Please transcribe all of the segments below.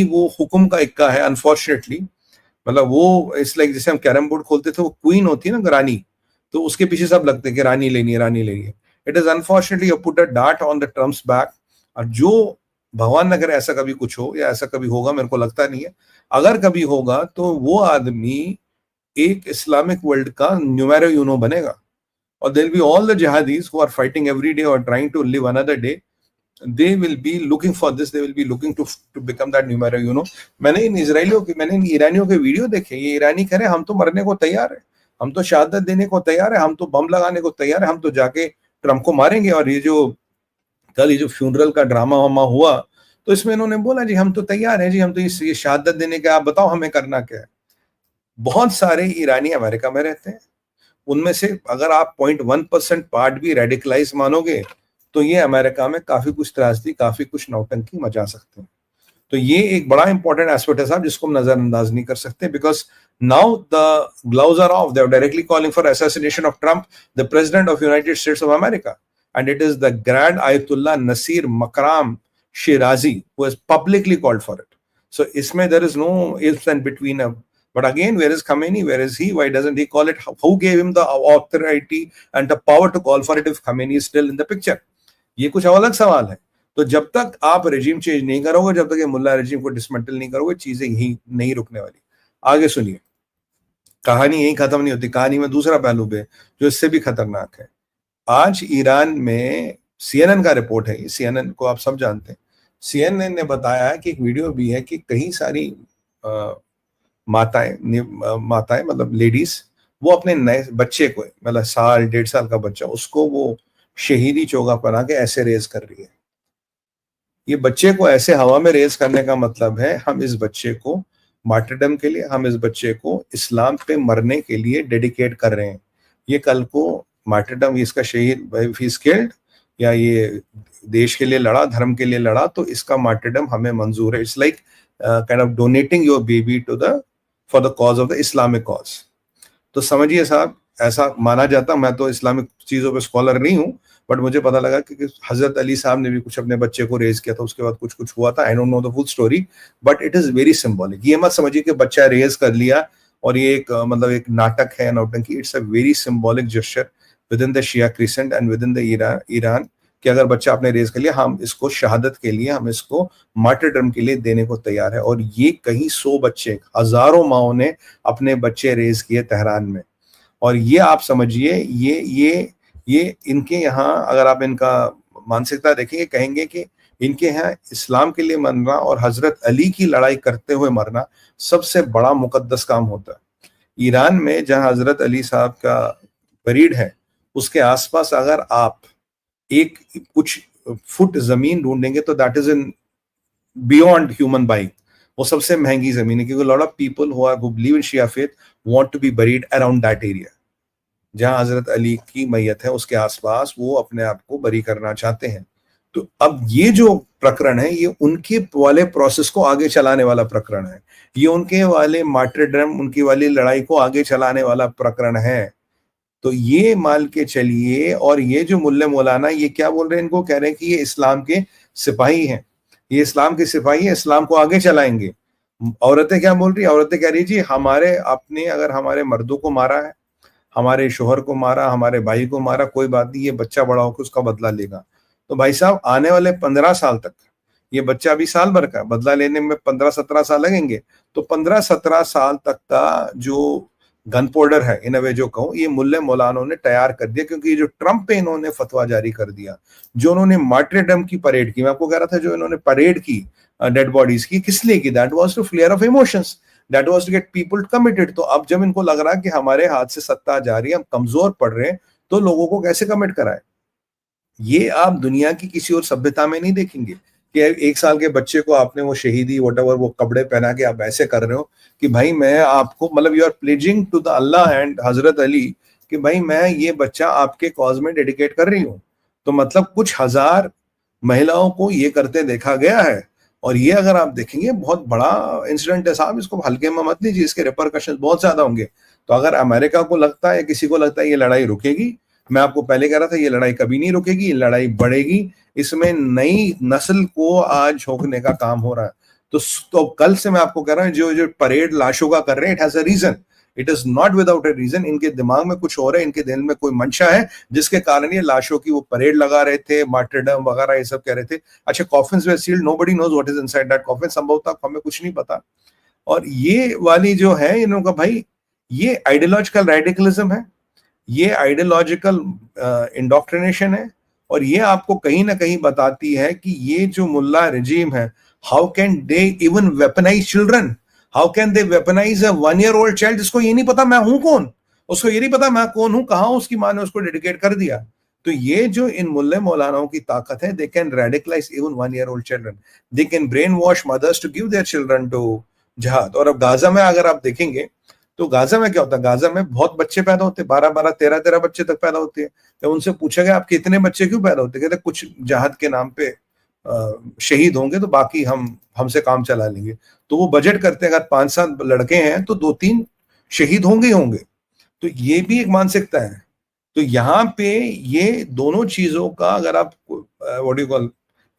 वो हुक्म का इक्का है अनफॉर्चुनेटली। मतलब वो इट्स लाइक जैसे हम कैरम बोर्ड खोलते थे, वो क्वीन होती है ना रानी, तो उसके पीछे सब लगते हैं कि रानी लेनी है, रानी लेनी है। It is unfortunately you put a dart on the Trump's back. और जो भगवान न करे ऐसा कभी कुछ हो या ऐसा कभी होगा, मेरे को लगता नहीं है, अगर कभी होगा तो वो आदमी एक इस्लामिक वर्ल्ड का न्यूमेरो यूनो बनेगा। और there will be all the jihadis who are fighting every day और trying to live another day, they will be looking for this, they will be looking to become that numero, you know। मैंने इन ईरानियों के video देखे, ये ईरानी कह रहे हम तो मरने को तैयार है, हम तो शहादत देने को तैयार है, हम तो बम लगाने को तैयार है, हम तो जाके ट्रम्प को मारेंगे। और ये जो कल ये जो फ्यूनरल का ड्रामा वामा हुआ, तो इसमें इन्होंने बोला जी हम तो तैयार हैं जी, हम तो ये शहादत देने के, आप बताओ हमें करना क्या है। बहुत सारे ईरानी अमेरिका में रहते हैं, उनमें से अगर आप 0.1% पार्ट भी रेडिकलाइज मानोगे तो ये अमेरिका में काफी कुछ त्रासदी, काफी कुछ नौटंकी मचा सकते हैं। तो ये एक बड़ा इंपॉर्टेंट एस्पेक्ट है साहब, जिसको हम नजरअंदाज नहीं कर सकते, because now the gloves are off, they are directly calling for assassination of Trump, the president of United States of America, and it is the grand Ayatollah Nasir Makarem Shirazi who has publicly called for it. So इसमें there is no ifs and between. But again, where is Khamenei? Where is he? Why doesn't he call it? Who gave him the authority and the power to call for it if Khamenei is still in the picture? ये कुछ अलग सवाल है। तो जब तक आप regime change नहीं करोगे, जब तक ये मुल्ला रेजिम को डिसमेंटल नहीं करोगे, चीजें यही नहीं रुकने वाली। आगे सुनिए, कहानी यही खत्म नहीं होती, कहानी में दूसरा पहलू भी जो इससे भी खतरनाक है। आज ईरान में CNN का रिपोर्ट है, CNN को आप सब जानते हैं, CNN ने बताया है कि एक वीडियो भी है कि कई सारी माताएं मतलब लेडीज, वो अपने नए बच्चे को, मतलब 1.5 साल का बच्चा, उसको वो शहीदी चोगा पहना के ऐसे रेज कर रही है। ये बच्चे को ऐसे हवा में रेज करने का मतलब है हम इस बच्चे को मार्टरडम के लिए, हम इस बच्चे को इस्लाम पे मरने के लिए डेडिकेट कर रहे हैं। ये कल को मार्टरडम, इसका शहीद ही स्किल्ड, या ये देश के लिए लड़ा, धर्म के लिए लड़ा, तो इसका मार्टरडम हमें मंजूर है। It's like kind of donating your baby to the for the cause of the Islamic cause. तो समझिए साहब, ऐसा माना जाता, मैं तो इस्लामिक चीजों पे स्कॉलर नहीं हूं, बट मुझे पता लगा कि हजरत अली साहब ने भी कुछ अपने बच्चे को रेज किया था, उसके बाद कुछ कुछ हुआ था। I don't know the full story, but it is very symbolic. ये मत समझिए कि बच्चा रेज कर लिया और ये एक मतलब एक नाटक है, नौटंकी। It's a very symbolic gesture within the Shia crescent and within the Iran, कि अगर बच्चा आपने रेज कर लिया, हम इसको शहादत के लिए, हम इसको मार्टरडम के लिए देने को तैयार है। और ये कहीं 100 बच्चे, हजारों माओं ने अपने बच्चे रेज किए तेहरान में। और ये आप समझिए, ये इनके यहाँ अगर आप इनका मानसिकता देखेंगे, कहेंगे कि इनके यहाँ इस्लाम के लिए मरना और हजरत अली की लड़ाई करते हुए मरना सबसे बड़ा मुकद्दस काम होता है। ईरान में जहां हजरत अली साहब का बरीड है, उसके आसपास अगर आप एक कुछ फुट जमीन ढूंढेंगे तो that is in beyond human buying. वो सबसे महंगी जमीन है, क्योंकि lot of people who believe in Shia faith want to be buried around that area. जहां हजरत अली की मैयत है उसके आसपास वो अपने आप को बरी करना चाहते हैं। तो अब ये जो प्रकरण है, ये उनके वाले प्रोसेस को आगे चलाने वाला प्रकरण है, ये उनके वाले मार्टरडम, उनकी वाली लड़ाई को आगे चलाने वाला प्रकरण है। तो ये मान के चलिए। और ये जो मुल्ले मौलाना ये क्या बोल रहे हैं, इनको कह रहे हैं कि ये इस्लाम के सिपाही हैं, ये इस्लाम के सिपाही हैं, इस्लाम को आगे चलाएंगे। औरतें क्या बोल रही है, औरतें कह रही जी हमारे अपने, अगर हमारे मर्दों को मारा है, हमारे शोहर को मारा, हमारे भाई को मारा, कोई बात नहीं, ये बच्चा बड़ा होकर उसका बदला लेगा। तो भाई साहब, आने वाले 15 साल तक, ये बच्चा अभी साल भर का, बदला लेने में 15-17 साल लगेंगे। तो 15-17 साल तक का जो गन पाउडर है, इन वे जो कहूँ, ये मुल्ले मौलानों ने तैयार कर दिया। क्योंकि ये जो ट्रम्प पे इन्होंने फतवा जारी कर दिया, जो उन्होंने मार्टरडम की परेड की, मैं आपको कह रहा था, जो इन्होंने परेड की डेड बॉडीज की, किस लिए की? That was to flare of emotions, that was to get people committed. तो अब जब इनको लग रहा है कि हमारे हाथ से सत्ता जा रही है, हम कमजोर पड़ रहे हैं, तो लोगों को कैसे कमिट कराए? ये आप दुनिया की किसी और सभ्यता में नहीं देखेंगे कि 1 साल के बच्चे को आपने वो शहीदी व्हाटएवर वो कपड़े पहना के आप ऐसे कर रहे हो कि भाई मैं आपको, मतलब you are pledging to the Allah and Hazrat Ali कि भाई मैं ये बच्चा आपके कॉज में डेडिकेट कर रही हूँ। तो मतलब कुछ हजार महिलाओं को ये करते देखा गया है। और ये अगर आप देखेंगे बहुत बड़ा इंसिडेंट है साहब, इसको हल्के में मत लीजिए, इसके रिपरकशन बहुत ज्यादा होंगे। तो अगर अमेरिका को लगता है, किसी को लगता है ये लड़ाई रुकेगी, मैं आपको पहले कह रहा था ये लड़ाई कभी नहीं रुकेगी, ये लड़ाई बढ़ेगी। इसमें नई नस्ल को आज झोंकने का काम हो रहा है। तो कल से मैं आपको कह रहा हूँ, जो जो परेड लाशों का कर रहे हैं, it has a reason, it is not without a reason. इनके दिमाग में कुछ और है, इनके दिल में कोई मंशा है जिसके कारण ये लाशों की वो परेड लगा रहे थे, मार्टरडम वगैरह ये सब कह रहे थे। अच्छा, coffins were sealed, nobody knows what is inside that coffin, संभवतः हमें कुछ नहीं पता। और ये वाली जो है इन लोगों का, भाई ये आइडियोलॉजिकल रेडिकलिज्म है, ये आइडियोलॉजिकल इंडोक्ट्रिनेशन है, और ये आपको कहीं ना कहीं बताती है कि ये जो मुल्ला रजीम है, how can they even weaponize children, how can they weaponize a 1 year old child जिसको ये नहीं पता मैं हूं कौन, उसको ये नहीं पता मैं कौन हूं, कहां उसकी मां ने उसको डेडिकेट कर दिया। तो ये जो इन मुल्ले मौलानाओं की ताकत है, they can radicalise even 1 year old children, they can brainwash mothers to give their children to जहाद। और अब गाजा में अगर आप देखेंगे तो गाजा में क्या होता है, गाजा में बहुत बच्चे पैदा होते हैं, 12-12, 13-13 बच्चे तक पैदा होते हैं। तो उनसे पूछा गया आपके इतने बच्चे क्यों पैदा होते, कहते कुछ जहाद के नाम पे शहीद होंगे तो बाकी हमसे काम चला लेंगे। तो वो बजट करते हैं, अगर 5-7 लड़के हैं तो 2-3 शहीद होंगे ही होंगे। तो ये भी एक मानसिकता है। तो यहाँ पे ये दोनों चीजों का अगर आप what you call,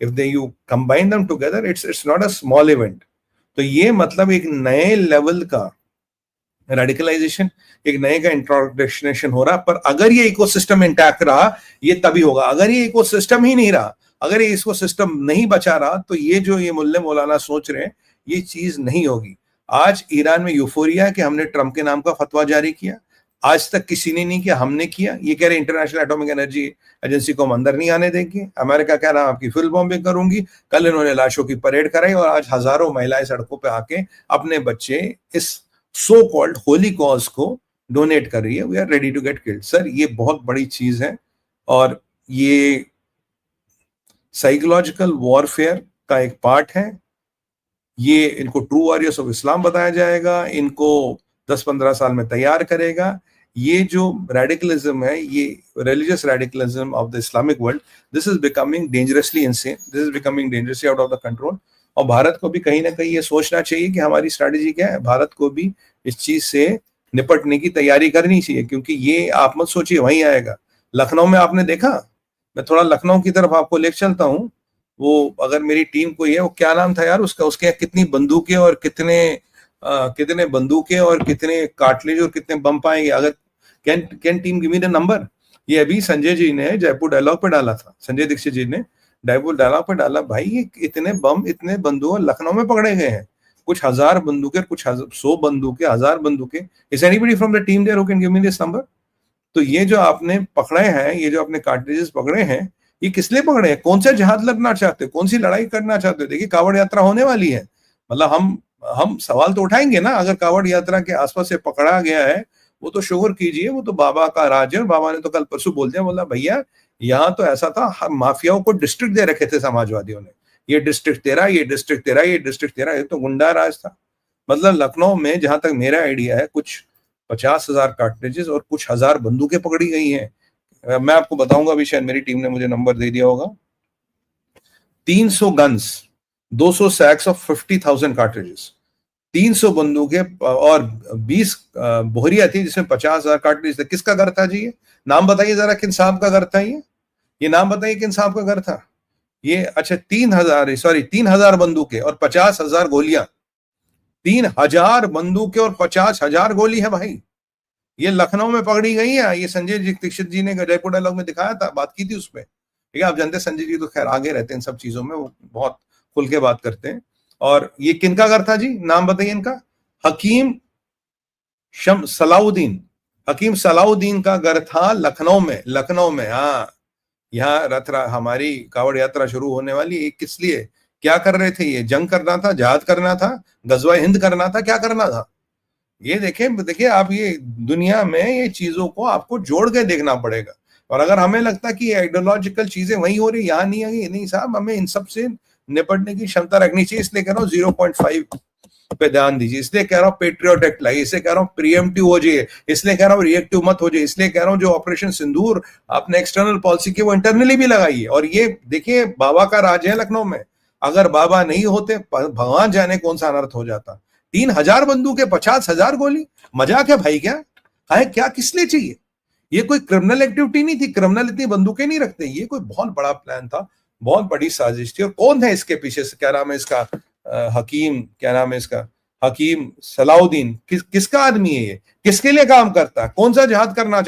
if they you combine them together, it's not a small event. तो ये मतलब एक नए लेवल का रेडिकलाइजेशन, एक नए का इंट्रोडक्शनेशन हो रहा। पर अगर ये इकोसिस्टम इंटैक्ट रहा, ये तभी होगा। अगर ये इकोसिस्टम ही नहीं रहा, अगर ये इकोसिस्टम नहीं बचा रहा, तो ये जो ये मुल्ले मौलाना सोच रहे हैं, ये चीज नहीं होगी। आज ईरान में यूफोरिया है कि हमने ट्रंप के नाम का फतवा जारी किया, आज तक किसी ने नहीं किया, हमने किया। ये कह रहे इंटरनेशनल एटॉमिक एनर्जी एजेंसी को हम अंदर नहीं आने देंगे, अमेरिका कह रहा है आपकी फुल बॉम्बिंग करूंगी। कल इन्होंने लाशों की परेड कराई और आज हजारों महिलाएं सड़कों पे आके अपने बच्चे इस सो कॉल्ड होली कॉज को डोनेट कर रही है। We are ready to get killed. Sir ये बहुत बड़ी चीज है, और ये साइकोलॉजिकल वॉरफेयर का एक पार्ट है। ये इनको ट्रू वॉरियर्स ऑफ इस्लाम बताया जाएगा, इनको 10-15 साल में तैयार करेगा। ये जो रेडिकलिज्म है, ये religious radicalism of the Islamic world, this is becoming dangerously insane, this is becoming dangerously out of the control. और भारत को भी कहीं ना कहीं ये सोचना चाहिए कि हमारी स्ट्रैटेजी क्या है। भारत को भी इस चीज से निपटने की तैयारी करनी चाहिए, क्योंकि ये आप मत सोचिए वहीं आएगा। लखनऊ में आपने देखा, मैं थोड़ा लखनऊ की तरफ आपको ले चलता हूँ। वो अगर मेरी टीम कोई है, वो क्या नाम था यार उसका, उसके कितनी बंदूकें और कितने बंदूकें और कितने कार्टलेज और कितने बम पाएंगे, अगर can team give me the number. ये अभी संजय जी ने जयपुर डायलॉग पे डाला था, संजय दीक्षित जी ने जयपुर डायलॉग पे डाला, भाई ये इतने बम इतने बंदूक लखनऊ में पकड़े गए हैं, कुछ हजार बंदूकें, कुछ 100 बंदूकें, 1000 बंदूकें। Is anybody from the team there who can give me this number. तो ये जो आपने पकड़े हैं, ये जो आपने कार्ट्रिजेस पकड़े हैं, ये किस लिए पकड़े हैं, कौन सा जहाद लड़ना चाहते हो, कौन सी लड़ाई करना चाहते हो। देखिए कावड़ यात्रा होने वाली है, मतलब हम सवाल तो उठाएंगे ना। अगर कावड़ यात्रा के आसपास से पकड़ा गया है, वो तो शुक्र कीजिए, वो तो बाबा का राज है। और बाबा ने तो कल परसों बोल दिया, बोला भैया यहाँ तो ऐसा था, हम माफियाओं को डिस्ट्रिक्ट दे रखे थे समाजवादियों ने, ये डिस्ट्रिक्ट तेरा, ये डिस्ट्रिक्ट तेरा, ये डिस्ट्रिक्ट तेरा। ये तो गुंडा राज था। मतलब लखनऊ में जहां तक मेरा आइडिया है, कुछ 50,000 कार्ट्रिजेस और कुछ 1000 बंदूकें पकड़ी गई हैं। मैं आपको बताऊंगा, अभी शायद मेरी टीम ने मुझे नंबर दे दिया होगा। 300 गन्स, 200 सैक्स ऑफ 50,000 कार्ट्रिजेस, 300 बंदूकें और 20 बोहरिया थी जिसमें 50,000 कार्ट्रिज थे। किसका घर था जी ये? नाम बताइए जरा, किन साहब का घर था ये नाम बताइए किन साहब का घर था ये। अच्छा 3,000 बंदूकें और 50,000 गोलियां। 3,000 बंदूकें और 50,000 गोली है भाई। ये लखनऊ में पकड़ी गई है। ये संजय दीक्षित जी ने जयपुर डायलॉग में दिखाया था, बात की थी उस पर। ठीक है, आप जानते हैं संजय जी तो खैर आगे रहते हैं इन सब चीजों में, वो बहुत खुल के बात करते हैं। और ये किनका घर था जी, नाम बताइए इनका। हकीम सलाउद्दीन का घर था लखनऊ में। हाँ, यहाँ हमारी कावड़ यात्रा शुरू होने वाली है। किस लिए, क्या कर रहे थे ये? जंग करना था, जहाद करना था, गजवा हिंद करना था, क्या करना था? ये देखिए आप, ये दुनिया में ये चीजों को आपको जोड़ के देखना पड़ेगा। और अगर हमें लगता कि आइडियोलॉजिकल चीजें वहीं हो रही, यहाँ नहीं आ गई, नहीं साहब, हमें इन सब से निपटने की क्षमता रखनी चाहिए। इसलिए कह रहा हूँ 0.5 पे ध्यान दीजिए, इसलिए कह रहा हूँ पेट्रियट एक्ट लाइए, इसलिए कह रहा हूँ प्रीएम्प्टिव हो जाइए, इसलिए कह रहा हूँ रिएक्टिव मत हो जाइए, इसलिए कह रहा हूँ जो ऑपरेशन सिंदूर आपने एक्सटर्नल पॉलिसी की वो इंटरनली भी लगाइए। और ये देखिए बाबा का राज है लखनऊ में, अगर बाबा नहीं होते भगवान जाने कौन सा अनर्थ हो जाता। 3,000 बंदूकें, 50,000 गोली, मजाक है भाई क्या? क्या किस लिए चाहिए? ये कोई क्रिमिनल एक्टिविटी नहीं थी, क्रिमिनल इतनी बंदूकें नहीं रखते। ये कोई बहुत बड़ा प्लान था, बहुत बड़ी साजिश थी। और कौन है इसके पीछे से, क्या नाम है इसका, हकीम, क्या नाम है इसका, हकीम सलाउद्दीन, किसका आदमी है ये, किसके लिए काम करता है, कौन सा जिहाद करना चाहता है?